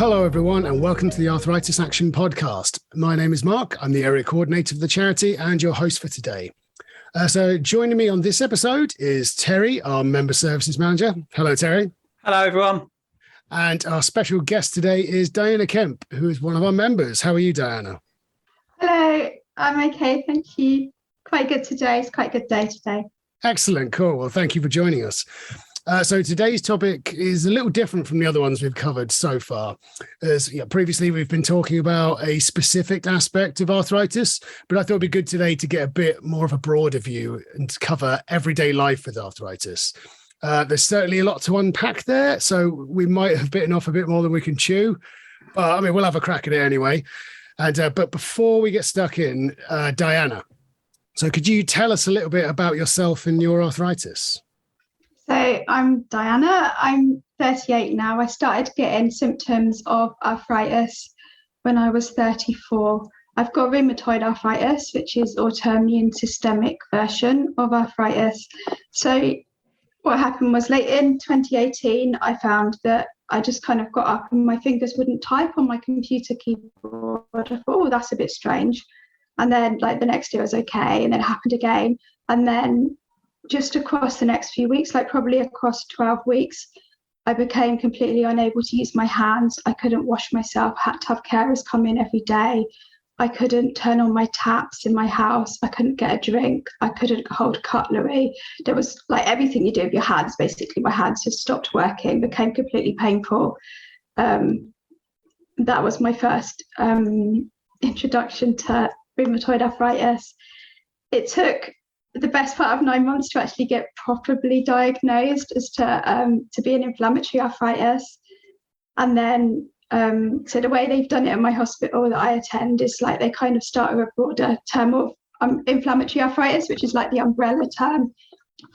Hello, everyone, and welcome to the Arthritis Action Podcast. My name is Mark. I'm the area coordinator of the charity and your host for today. So joining me on this episode is Terry, our member services manager. Hello, Terry. Hello, everyone. And our special guest today is Diana Kemp, who is one of our members. How are you, Diana? Hello, I'm okay, thank you. Quite good today. It's quite a good day today. Excellent, cool. Well, thank you for joining us. So today's topic is a little different from the other ones we've covered so far. As previously, we've been talking about a specific aspect of arthritis, but I thought it'd be good today to get a bit more of a broader view and to cover everyday life with arthritis. There's certainly a lot to unpack there, so we might have bitten off a bit more than we can chew. But we'll have a crack at it anyway. And but before we get stuck in, Diana, so could you tell us a little bit about yourself and your arthritis? So I'm Diana. I'm 38 now. I started getting symptoms of arthritis when I was 34. I've got rheumatoid arthritis, which is autoimmune systemic version of arthritis. So what happened was late in 2018, I found that I just kind of got up and my fingers wouldn't type on my computer keyboard. I thought, oh, that's a bit strange. And then the next day I was okay. And then it happened again. And then just across the next few weeks, probably across 12 weeks, I became completely unable to use my hands. I couldn't wash myself. I had to have carers come in every day. I couldn't turn on my taps in my house. I couldn't get a drink. I couldn't hold cutlery. There was everything you do with your hands, basically. My hands just stopped working, became completely painful. That was my first introduction to rheumatoid arthritis. It took the best part of 9 months to actually get properly diagnosed as to be an inflammatory arthritis. And then so the way they've done it in my hospital that I attend is they kind of start with a broader term of inflammatory arthritis, which is the umbrella term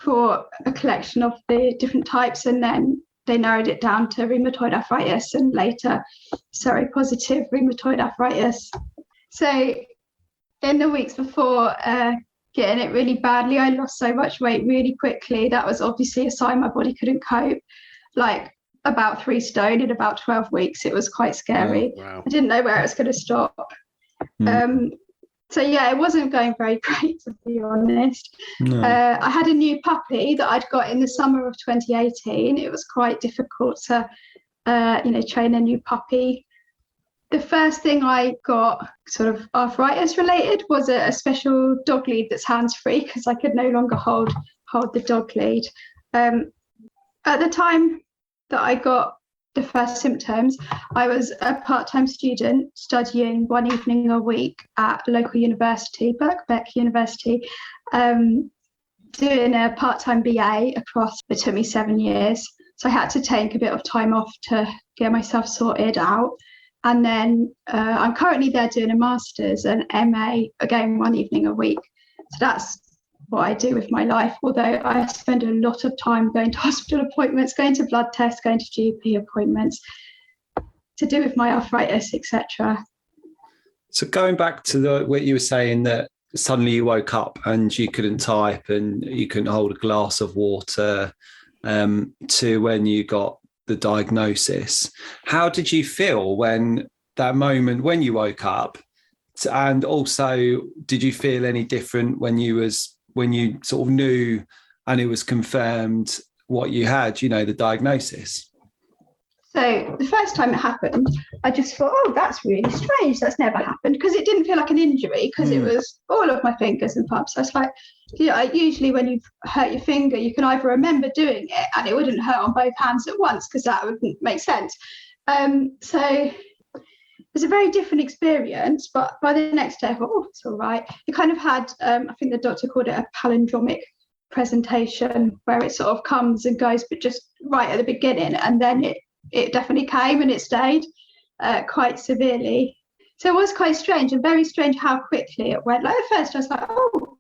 for a collection of the different types. And then they narrowed it down to rheumatoid arthritis and later seropositive rheumatoid arthritis. So in the weeks before getting it really badly, I lost so much weight really quickly. That was obviously a sign my body couldn't cope. About 3 stone in about 12 weeks. It was quite scary. Oh, wow. I didn't know where it was going to stop. So yeah, it wasn't going very great, to be honest. No. I had a new puppy that I'd got in the summer of 2018. It was quite difficult to train a new puppy. The first thing I got sort of arthritis related was a special dog lead that's hands-free because I could no longer hold the dog lead. At the time that I got the first symptoms, I was a part-time student studying one evening a week at a local university, Birkbeck University, doing a part-time BA across. It took me 7 years. So I had to take a bit of time off to get myself sorted out. And then I'm currently there doing a master's and MA, again, one evening a week. So that's what I do with my life, although I spend a lot of time going to hospital appointments, going to blood tests, going to GP appointments to do with my arthritis, etc. So going back to what you were saying, that suddenly you woke up and you couldn't type and you couldn't hold a glass of water, to when you got the diagnosis. How did you feel when that moment when you woke up? And also, did you feel any different when you sort of knew and it was confirmed what you had, the diagnosis? So the first time it happened, I just thought, oh, that's really strange. That's never happened, because it didn't feel like an injury because it was all of my fingers and thumbs. So it's usually when you hurt your finger, you can either remember doing it and it wouldn't hurt on both hands at once because that wouldn't make sense. So it was a very different experience, but by the next day I thought, oh, it's all right. It kind of had, I think the doctor called it a palindromic presentation, where it sort of comes and goes, but just right at the beginning, and then it definitely came and it stayed quite severely. So it was quite strange, and very strange how quickly it went. At first I was like, oh,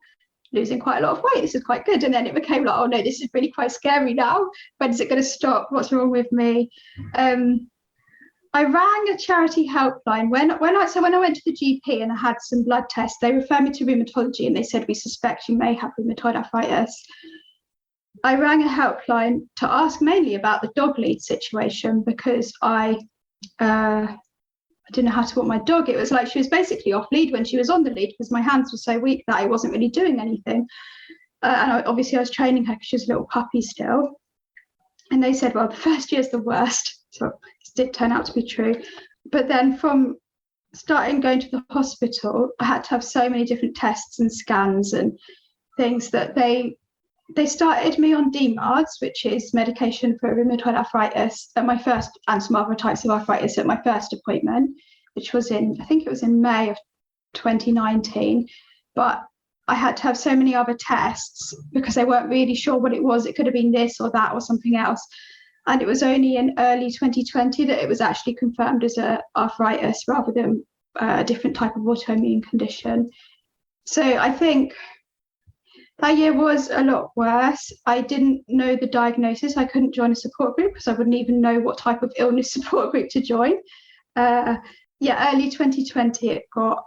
losing quite a lot of weight, this is quite good. And then it became oh no, this is really quite scary now. When is it going to stop? What's wrong with me? I rang a charity helpline when I went to the GP and I had some blood tests. They referred me to rheumatology and they said, we suspect you may have rheumatoid arthritis. I rang a helpline to ask mainly about the dog lead situation because I I didn't know how to walk my dog. It was like she was basically off lead when she was on the lead because my hands were so weak that I wasn't really doing anything. And obviously I was training her because she was a little puppy still. And they said, well, the first year's the worst. So it did turn out to be true. But then from starting going to the hospital, I had to have so many different tests and scans and things that they started me on DMARDs, which is medication for rheumatoid arthritis, at my first, and some other types of arthritis at my first appointment, which was I think it was in May of 2019. But I had to have so many other tests because they weren't really sure what it was. It could have been this or that or something else. And it was only in early 2020 that it was actually confirmed as a arthritis rather than a different type of autoimmune condition. So I think that year was a lot worse. I didn't know the diagnosis. I couldn't join a support group because I wouldn't even know what type of illness support group to join. Early 2020, it got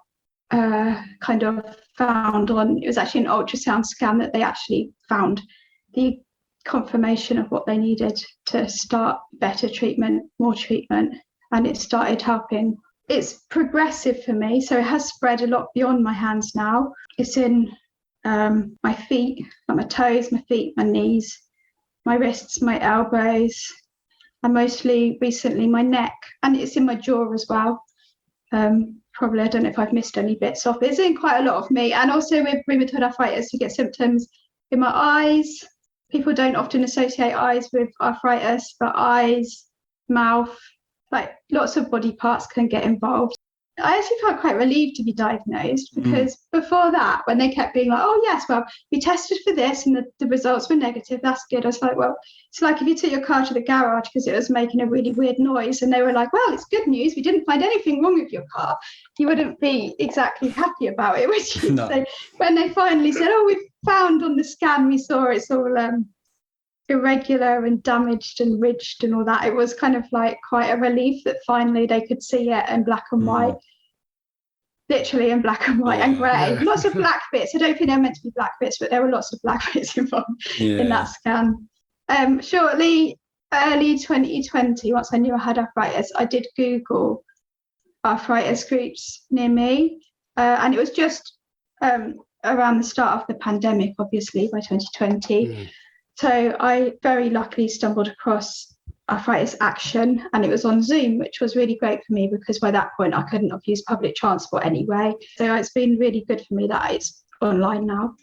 kind of found on, it was actually an ultrasound scan that they actually found the confirmation of what they needed to start better treatment, more treatment, and it started helping. It's progressive for me, so it has spread a lot beyond my hands now. It's in my feet, like my toes, my feet, my knees, my wrists, my elbows, and mostly recently my neck, and it's in my jaw as well. Probably, I don't know if I've missed any bits off. It's in quite a lot of me. And also with rheumatoid arthritis, you get symptoms in my eyes. People don't often associate eyes with arthritis, but eyes, mouth, like lots of body parts can get involved. I actually felt quite relieved to be diagnosed because before that, when they kept being like, oh yes, well, we tested for this and the results were negative, that's good. I was like, well, it's like if you took your car to the garage because it was making a really weird noise and they were like, well, it's good news, we didn't find anything wrong with your car. You wouldn't be exactly happy about it, would you? No. So when they finally said, oh, we found on the scan, we saw it's all irregular and damaged and ridged and all that, it was kind of like quite a relief that finally they could see it in black and white, literally in black and white and grey. Lots of black bits. I don't think they're meant to be black bits, but there were lots of black bits involved in that scan. Shortly, early 2020, once I knew I had arthritis, I did Google arthritis groups near me, and it was just around the start of the pandemic, obviously, by 2020. So I very luckily stumbled across Arthritis Action, and it was on Zoom, which was really great for me because by that point I couldn't have used public transport anyway. So it's been really good for me that it's online now.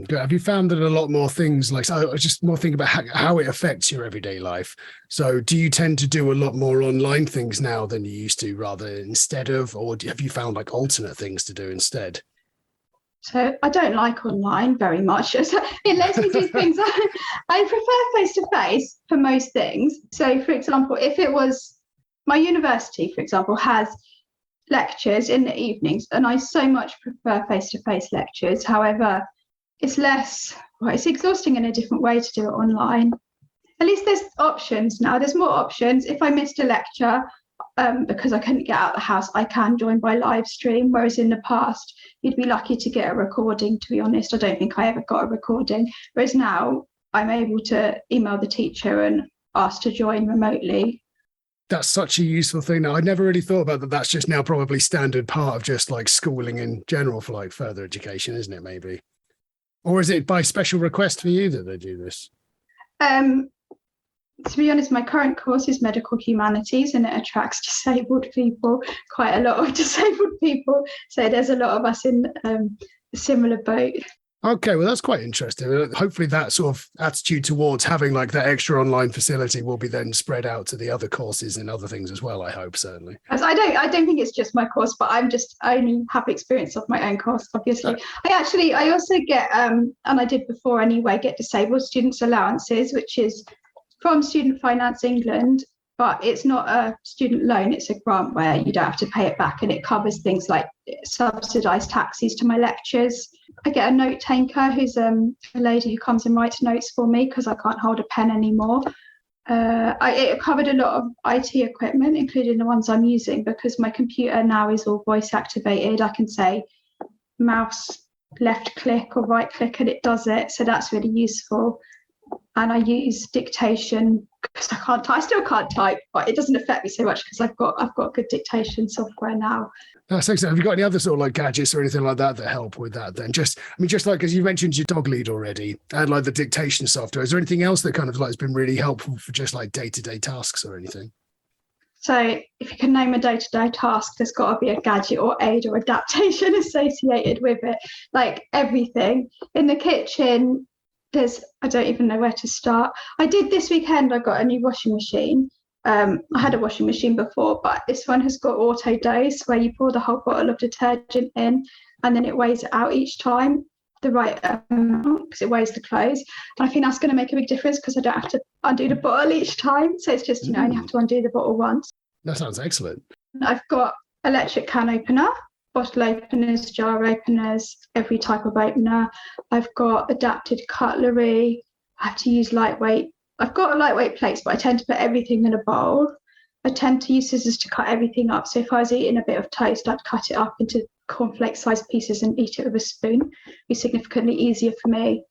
Have you found that a lot more things like, so I was just more thinking about how it affects your everyday life. So do you tend to do a lot more online things now than you used to rather instead of, or have you found like alternate things to do instead? So I don't like online very much. So it lets me do things. I prefer face-to-face for most things. So for example, if it was my university, for example, has lectures in the evenings, and I so much prefer face-to-face lectures. However, it's it's exhausting in a different way to do it online. At least there's options now. There's more options. If I missed a lecture, because I couldn't get out of the house, I can join by live stream, whereas in the past you'd be lucky to get a recording. To be honest, I don't think I ever got a recording, whereas now I'm able to email the teacher and ask to join remotely. That's such a useful thing now. I never really thought about that. That's just now probably standard part of just like schooling in general for like further education, isn't it, maybe? Or is it by special request for you that they do this? To be honest, my current course is medical humanities and it attracts disabled people, quite a lot of disabled people. So there's a lot of us in a similar boat. Okay, well, that's quite interesting. Hopefully that sort of attitude towards having like that extra online facility will be then spread out to the other courses and other things as well, I hope, certainly. As I don't think it's just my course, but I only have experience of my own course, obviously. I also get, and I did before anyway, get disabled students allowances, which is from Student Finance England, but it's not a student loan, it's a grant where you don't have to pay it back, and it covers things like subsidised taxis to my lectures. I get a note taker who's a lady who comes and writes notes for me because I can't hold a pen anymore. It covered a lot of IT equipment, including the ones I'm using, because my computer now is all voice activated. I can say mouse left click or right click and it does it, so that's really useful. And I use dictation because I still can't type, but it doesn't affect me so much because I've got good dictation software now. That's excellent. Have you got any other sort of like gadgets or anything like that help with that then? Just like, because you mentioned your dog lead already and like the dictation software, is there anything else that kind of like has been really helpful for just like day-to-day tasks or anything? So if you can name a day-to-day task, there's got to be a gadget or aid or adaptation associated with it. Like everything in the kitchen, I don't even know where to start. I did this weekend, I got a new washing machine. I had a washing machine before, but this one has got auto dose where you pour the whole bottle of detergent in and then it weighs it out each time, the right amount, because it weighs the clothes. And I think that's going to make a big difference because I don't have to undo the bottle each time. So it's just, I only have to undo the bottle once. That sounds excellent. I've got electric can opener, bottle openers, jar openers, every type of opener. I've got adapted cutlery. I have to use lightweight. I've got lightweight plates, but I tend to put everything in a bowl. I tend to use scissors to cut everything up. So if I was eating a bit of toast, I'd cut it up into cornflake-sized pieces and eat it with a spoon. It'd be significantly easier for me.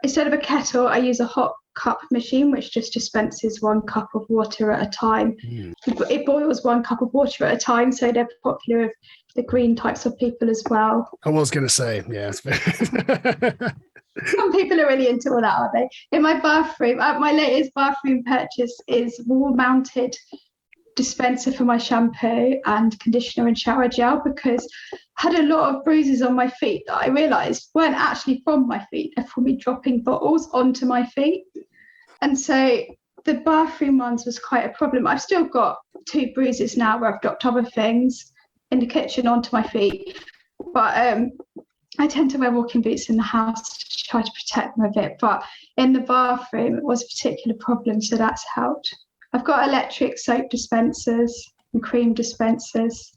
Instead of a kettle, I use a hot cup machine, which just dispenses 1 cup of water at a time. It boils 1 cup of water at a time, so they're popular with the green types of people as well. I was going to say, yeah. Some people are really into all that, aren't they? In my bathroom, my latest bathroom purchase is wall-mounted dispenser for my shampoo and conditioner and shower gel, because I had a lot of bruises on my feet that I realised weren't actually from my feet. They're from me dropping bottles onto my feet. And so the bathroom ones was quite a problem. I've still got 2 bruises now where I've dropped other things in the kitchen onto my feet. But I tend to wear walking boots in the house to try to protect them a bit. But in the bathroom, it was a particular problem, so that's helped. I've got electric soap dispensers and cream dispensers,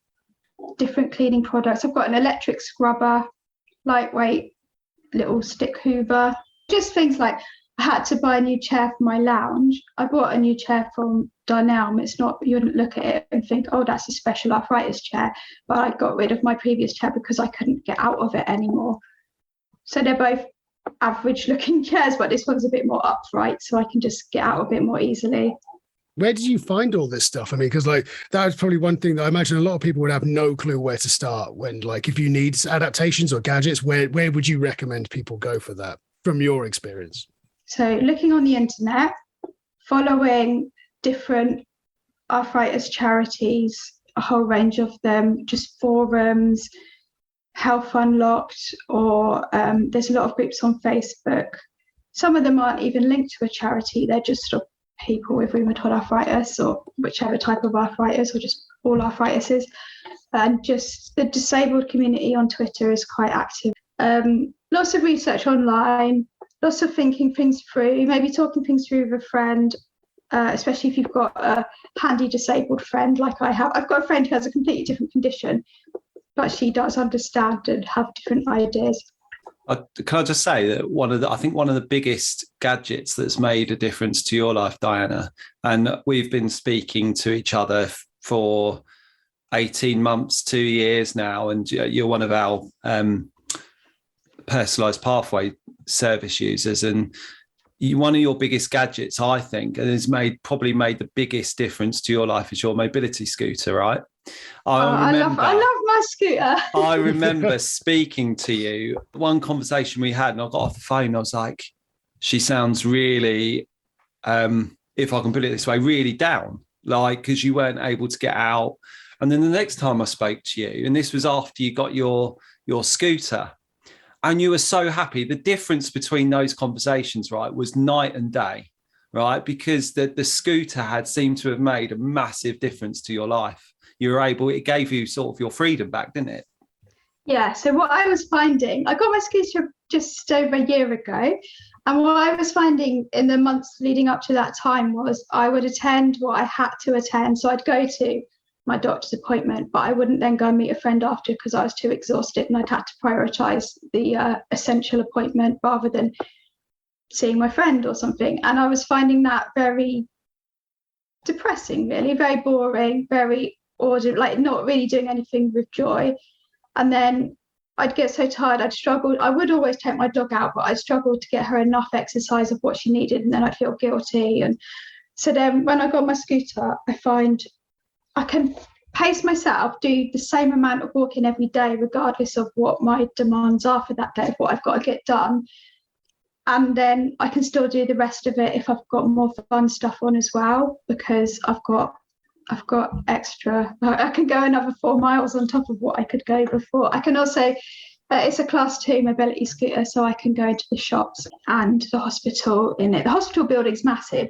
different cleaning products. I've got an electric scrubber, lightweight little stick hoover, just things like I had to buy a new chair for my lounge. I bought a new chair from Dunelm. It's not, you wouldn't look at it and think, oh, that's a special arthritis chair. But I got rid of my previous chair because I couldn't get out of it anymore. So they're both average looking chairs, but this one's a bit more upright, so I can just get out of it more easily. Where did you find all this stuff? I mean, because like that was probably one thing that I imagine a lot of people would have no clue where to start when, like, if you need adaptations or gadgets, where would you recommend people go for that from your experience? So looking on the internet, following different arthritis charities, a whole range of them, just forums, Health Unlocked, or there's a lot of groups on Facebook. Some of them aren't even linked to a charity. They're just sort of people with rheumatoid arthritis or whichever type of arthritis, or just all arthritises. And just the disabled community on Twitter is quite active. Lots of research online, lots of thinking things through, maybe talking things through with a friend, especially if you've got a handy disabled friend like I have. I've got a friend who has a completely different condition, but she does understand and have different ideas. Can I just say that I think one of the biggest gadgets that's made a difference to your life, Diana, and we've been speaking to each other for 18 months, 2 years now, and you're one of our personalised pathway service users, and one of your biggest gadgets, I think, and has probably made the biggest difference to your life is your mobility scooter, right? I love my scooter. I remember speaking to you, one conversation we had, and I got off the phone, I was like, she sounds really, if I can put it this way, really down, like, because you weren't able to get out. And then the next time I spoke to you, and this was after you got your scooter, and you were so happy. The difference between those conversations, right, was night and day, right? Because the scooter had seemed to have made a massive difference to your life. You were able, it gave you sort of your freedom back, didn't it? Yeah, so what I was finding, I got my scooter just over a year ago. And what I was finding in the months leading up to that time was I would attend what I had to attend. So I'd go to my doctor's appointment, but I wouldn't then go and meet a friend after because I was too exhausted, and I'd had to prioritise the essential appointment rather than seeing my friend or something. And I was finding that very depressing, really, very boring, very ordinary, like not really doing anything with joy. And then I'd get so tired, I'd struggle. I would always take my dog out, but I'd struggle to get her enough exercise of what she needed, and then I'd feel guilty. And So then when I got my scooter, I find I can pace myself, do the same amount of walking every day, regardless of what my demands are for that day, of what I've got to get done. And then I can still do the rest of it if I've got more fun stuff on as well, because I've got extra. I can go another 4 miles on top of what I could go before. I can also, it's a class 2 mobility scooter, so I can go into the shops and the hospital in it. The hospital building's massive.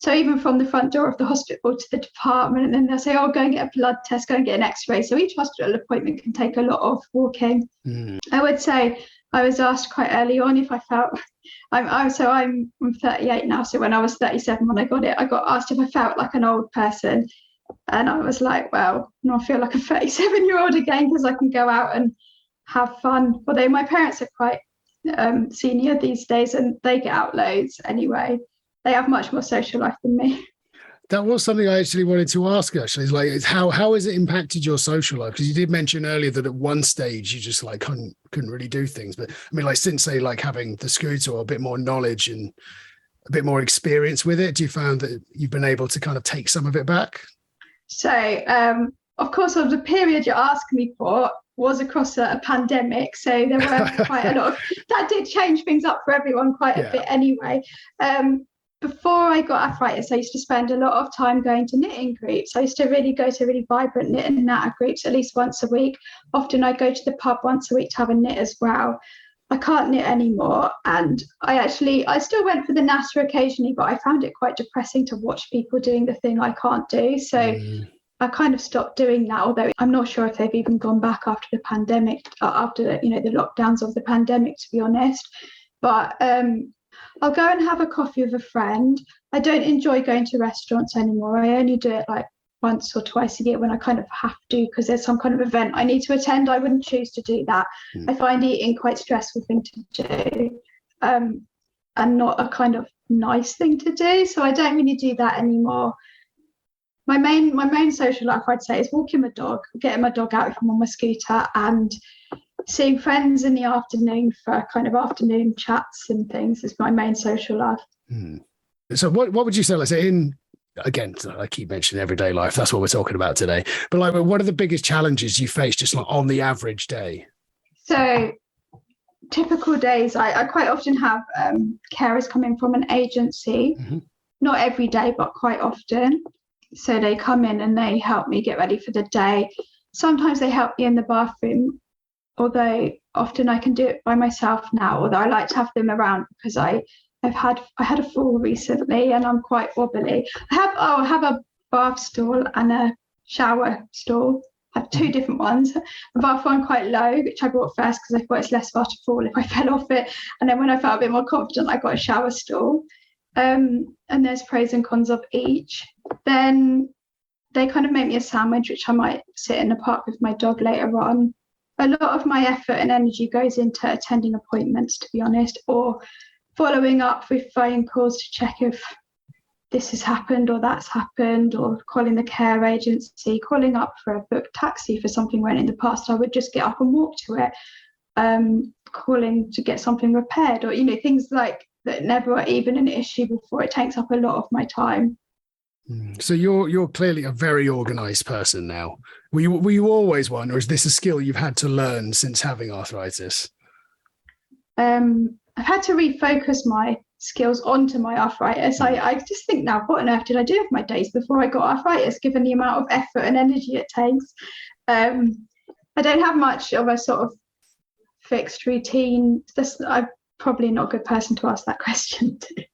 So even from the front door of the hospital to the department, and then they'll say, oh, go and get a blood test, go and get an x-ray. So each hospital appointment can take a lot of walking. I would say I was asked quite early on if I felt, I'm 38 now. So when I was 37, when I got it, I got asked if I felt like an old person. And I was like, well, no, I feel like a 37-year-old again, because I can go out and have fun. Although my parents are quite senior these days and they get out loads anyway. They have much more social life than me. That was something I actually wanted to ask, actually. It's how has it impacted your social life? Because you did mention earlier that at one stage you just like couldn't really do things. But I mean, like since, say, like having the scooter or a bit more knowledge and a bit more experience with it, do you find that you've been able to kind of take some of it back? So, of course, the period you're asking me for was across a pandemic. So there were quite a lot of, that did change things up for everyone quite a bit anyway. Before I got arthritis, I used to spend a lot of time going to knitting groups. I used to really go to really vibrant knit and natter groups at least once a week. Often I'd go to the pub once a week to have a knit as well. I can't knit anymore. And I still went for the natter occasionally, but I found it quite depressing to watch people doing the thing I can't do. So I kind of stopped doing that, although I'm not sure if they've even gone back after the pandemic, after the lockdowns of the pandemic, to be honest. But I'll go and have a coffee with a friend. I don't enjoy going to restaurants anymore. I only do it like once or twice a year when I kind of have to, because there's some kind of event I need to attend. I wouldn't choose to do that. I find eating quite a stressful thing to do, and not a kind of nice thing to do. So I don't really do that anymore. My main social life, I'd say, is walking my dog, getting my dog out if I'm on my scooter, and seeing friends in the afternoon for kind of afternoon chats and things is my main social life. So what would you say, let's say, again, I keep mentioning everyday life, that's what we're talking about today, but like, what are the biggest challenges you face just like on the average day? So typical days, I quite often have carers come in from an agency, not every day, but quite often. So they come in and they help me get ready for the day. Sometimes they help me in the bathroom, although often I can do it by myself now, although I like to have them around because I had a fall recently and I'm quite wobbly. I have a bath stall and a shower stall. I have 2 different ones. The bath one quite low, which I bought first because I thought it's less far to fall if I fell off it. And then when I felt a bit more confident, I got a shower stall. And there's pros and cons of each. Then they kind of make me a sandwich, which I might sit in the park with my dog later on. A lot of my effort and energy goes into attending appointments, to be honest, or following up with phone calls to check if this has happened or that's happened, or calling the care agency, calling up for a booked taxi for something when in the past I would just get up and walk to it, calling to get something repaired, or things like that never were even an issue before. It takes up a lot of my time. So you're clearly a very organized person now. Were you always one, or is this a skill you've had to learn since having arthritis? I've had to refocus my skills onto my arthritis. I just think now, what on earth did I do with my days before I got arthritis, given the amount of effort and energy it takes? I don't have much of a sort of fixed routine. I'm probably not a good person to ask that question to.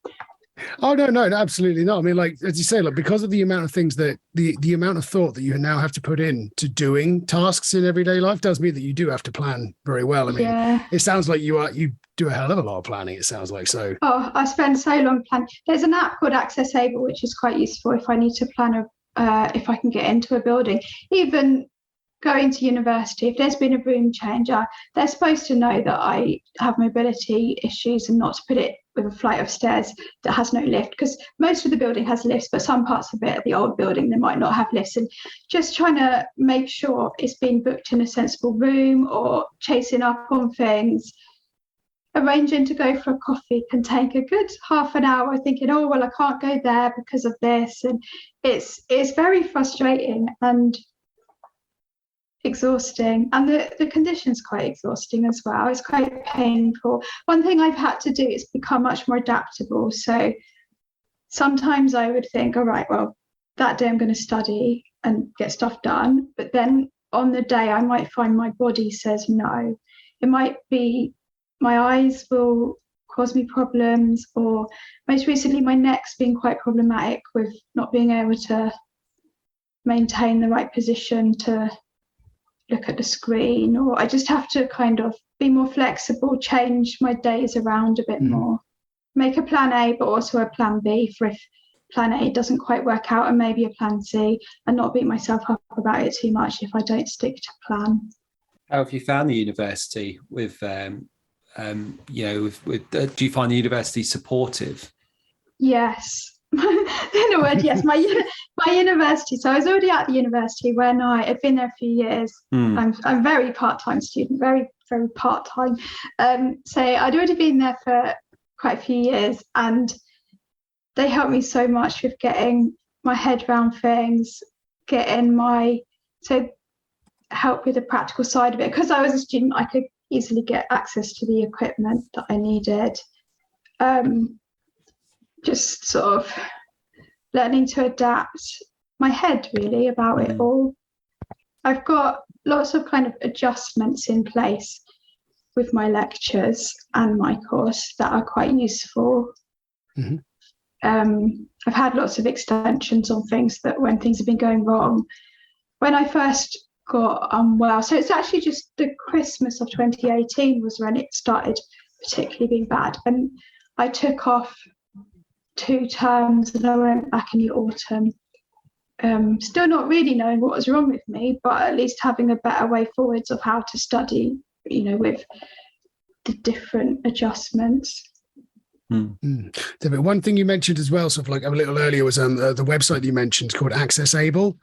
Oh, no, absolutely not. I mean, like, as you say, like, because of the amount of things that the amount of thought that you now have to put in to doing tasks in everyday life does mean that you do have to plan very well. I mean, It sounds like you do a hell of a lot of planning, it sounds like. So I spend so long planning. There's an app called Access Able, which is quite useful if I need to plan if I can get into a building. Even going to university, if there's been a room change, they're supposed to know that I have mobility issues and not to put it with a flight of stairs that has no lift, because most of the building has lifts, but some parts of it, the old building, they might not have lifts. And just trying to make sure it's being booked in a sensible room or chasing up on things. arranging to go for a coffee can take a good half an hour thinking, oh, well, I can't go there because of this. And it's very frustrating and exhausting. And the condition's quite exhausting as well. It's quite painful. One thing I've had to do is become much more adaptable. So sometimes I would think, all right, well, that day I'm going to study and get stuff done. But then on the day, I might find my body says no. It might be my eyes will cause me problems, or most recently my neck's been quite problematic with not being able to maintain the right position to look at the screen, or I just have to kind of be more flexible, change my days around a bit more, make a plan A, but also a plan B for if plan A doesn't quite work out, and maybe a plan C, and not beat myself up about it too much if I don't stick to plan. How have you found the university with, do you find the university supportive? Yes. In a word, yes. My university. So I was already at the university when I had been there a few years. I'm a very part-time student, very, very part-time. So I'd already been there for quite a few years, and they helped me so much with getting my head around things, help with the practical side of it. Because I was a student, I could easily get access to the equipment that I needed. Just sort of learning to adapt my head really about it all. I've got lots of kind of adjustments in place with my lectures and my course that are quite useful. I've had lots of extensions on things that when things have been going wrong. When I first got unwell, so it's actually just the Christmas of 2018 was when it started particularly being bad, and I took off 2 terms and I went back in the autumn, still not really knowing what was wrong with me, but at least having a better way forwards of how to study, with the different adjustments. One thing you mentioned as well, sort of like a little earlier, was the website that you mentioned called Access Able.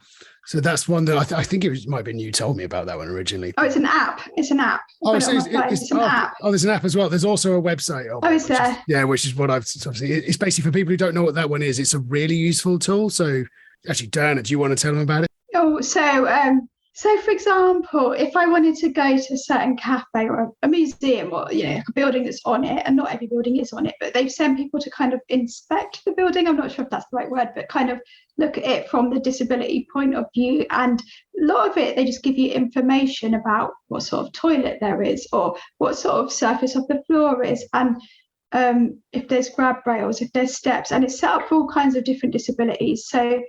So that's one that I think might have been you told me about that one originally. Oh, it's an app. It's an app. Oh, so it's an app. Oh, there's an app as well. There's also a website. Is there? Which is what I've obviously. It's basically for people who don't know what that one is. It's a really useful tool. So actually, Diana, do you want to tell them about it? Oh, so for example, if I wanted to go to a certain cafe or a museum or a building that's on it, and not every building is on it, but they've sent people to kind of inspect the building. I'm not sure if that's the right word, but kind of look at it from the disability point of view. And a lot of it, they just give you information about what sort of toilet there is or what sort of surface of the floor is, and if there's grab rails, if there's steps, and it's set up for all kinds of different disabilities. So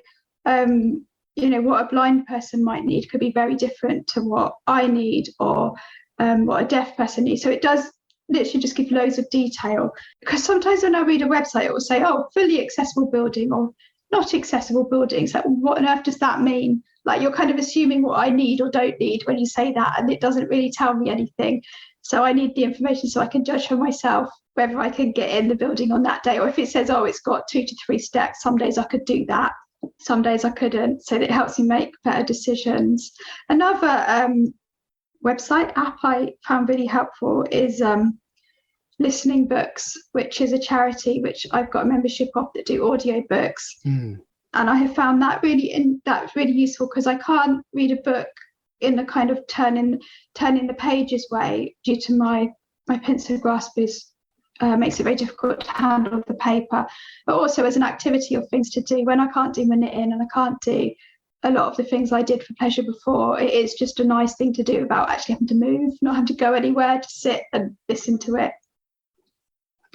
what a blind person might need could be very different to what I need or what a deaf person needs. So it does literally just give loads of detail, because sometimes when I read a website, it will say, oh, fully accessible building or not accessible buildings. Like, what on earth does that mean? Like, you're kind of assuming what I need or don't need when you say that, and it doesn't really tell me anything. So I need the information so I can judge for myself whether I can get in the building on that day. Or if it says, oh, it's got 2 to 3 steps, some days I could do that. Some days I couldn't, so it helps me make better decisions. Another website app I found really helpful is Listening Books, which is a charity which I've got a membership of that do audio books. And I have found that really useful, because I can't read a book in the kind of turning the pages way due to my pencil grasp makes it very difficult to handle the paper, but also as an activity of things to do when I can't do my knitting and I can't do a lot of the things I did for pleasure before. It is just a nice thing to do without actually having to move, not having to go anywhere, to sit and listen to it.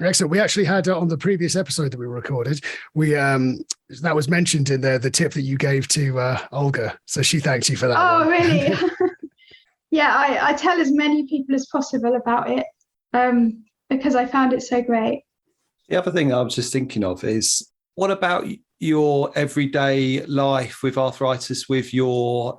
Excellent. We actually had on the previous episode that we recorded, that was mentioned in the tip that you gave to Olga. So she thanked you for that. Oh, one. Really? Yeah, I tell as many people as possible about it. Because I found it so great. The other thing I was just thinking of is, what about your everyday life with arthritis with your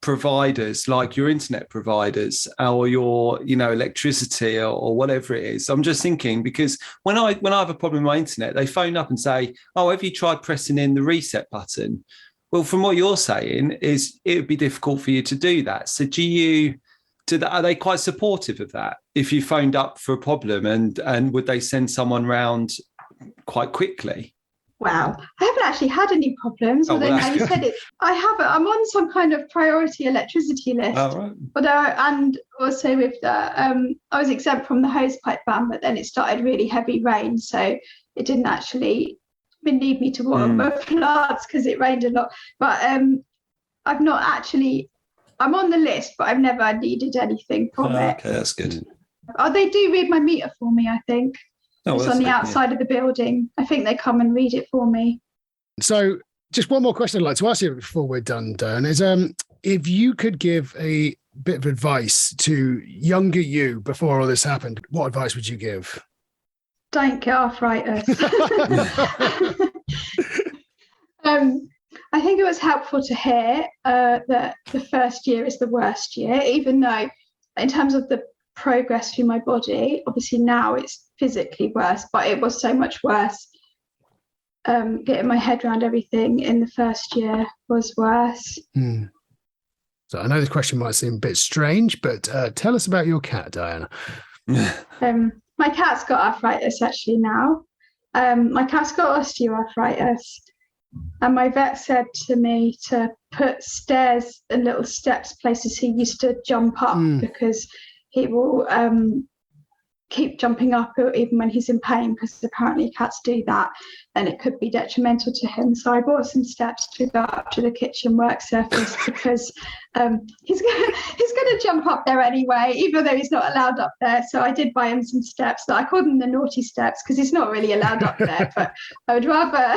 providers, like your internet providers or your electricity or whatever it is? I'm just thinking, because when I have a problem with my internet, they phone up and say, oh, have you tried pressing in the reset button? Well, from what you're saying is it would be difficult for you to do that. So are they quite supportive of that? if you phoned up for a problem, and would they send someone round quite quickly? Wow, I haven't actually had any problems. Oh, well, Although now you that's said it, I haven't. I'm on some kind of priority electricity list. Oh, right. And also with the, I was exempt from the hosepipe ban, but then it started really heavy rain, so it didn't actually need me to water my plants because it rained a lot. But I've not actually. I'm on the list, but I've never needed anything from it. Okay, that's good. Oh, they do read my meter for me, I think. Oh, It's well, on the that's outside of the building. I think they come and read it for me. So just one more question I'd like to ask you before we're done, Dan, is if you could give a bit of advice to younger you before all this happened, what advice would you give? Don't get arthritis. I think it was helpful to hear that the first year is the worst year, even though in terms of the progress through my body, obviously now it's physically worse, but it was so much worse. Getting my head around everything in the first year was worse. So I know this question might seem a bit strange, but tell us about your cat, Diana. My cat's got arthritis actually now. My cat's got osteoarthritis. And my vet said to me to put stairs and little steps places he used to jump up because he will keep jumping up even when he's in pain, because apparently cats do that and it could be detrimental to him. So I bought some steps to go up to the kitchen work surface because he's gonna jump up there anyway, even though he's not allowed up there. So I did buy him some steps. I called them the naughty steps because he's not really allowed up there, but I'd rather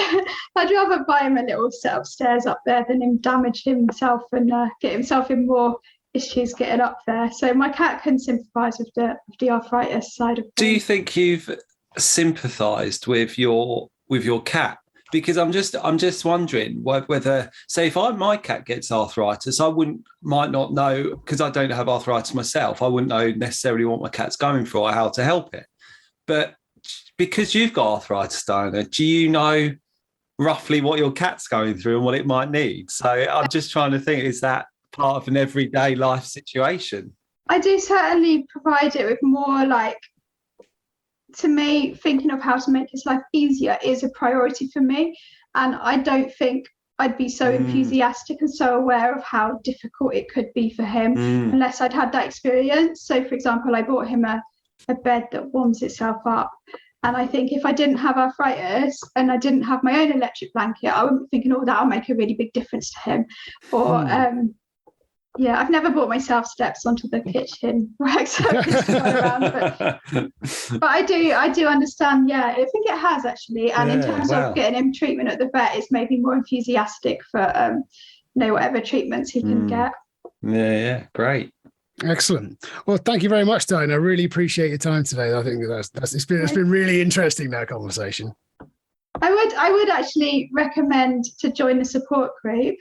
buy him a little set of stairs up there than him damage himself and get himself in more issues getting up there. So my cat can sympathise with the arthritis side of things. Do you think you've sympathised with your cat? Because I'm just wondering whether, say, if my cat gets arthritis, might not know, because I don't have arthritis myself, I wouldn't know necessarily what my cat's going through or how to help it. But because you've got arthritis, Diana, do you know roughly what your cat's going through and what it might need? So I'm just trying to think, is that part of an everyday life situation? I do certainly provide it with more, like, to me, thinking of how to make his life easier is a priority for me. And I don't think I'd be so enthusiastic and so aware of how difficult it could be for him unless I'd had that experience. So, for example, I bought him a bed that warms itself up. And I think if I didn't have arthritis and I didn't have my own electric blanket, I wouldn't be thinking, oh, that'll make a really big difference to him. Or, yeah, I've never bought myself steps onto the kitchen work surface to go around, but I do understand. Yeah, I think it has actually. And in terms of getting him treatment at the vet, it's made me more enthusiastic for whatever treatments he can get. Yeah, great. Excellent. Well, thank you very much, Diana. I really appreciate your time today. I think it's been really interesting, that conversation. I would actually recommend to join the support group.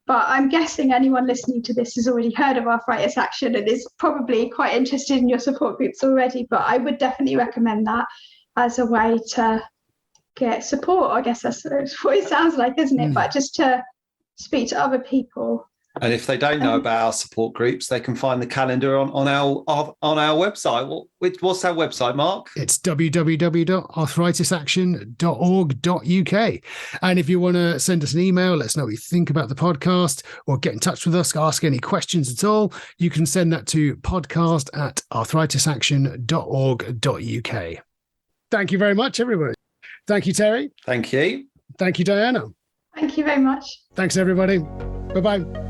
But I'm guessing anyone listening to this has already heard of Arthritis Action and is probably quite interested in your support groups already. But I would definitely recommend that as a way to get support. I guess that's what it sounds like, isn't it? But just to speak to other people. And if they don't know about our support groups, they can find the calendar on our website. What's our website, Mark? It's www.arthritisaction.org.uk. And if you want to send us an email, let us know what you think about the podcast, or get in touch with us, ask any questions at all, you can send that to podcast@arthritisaction.org.uk. Thank you very much, everybody. Thank you, Terry. Thank you. Thank you, Diana. Thank you very much. Thanks, everybody. Bye-bye.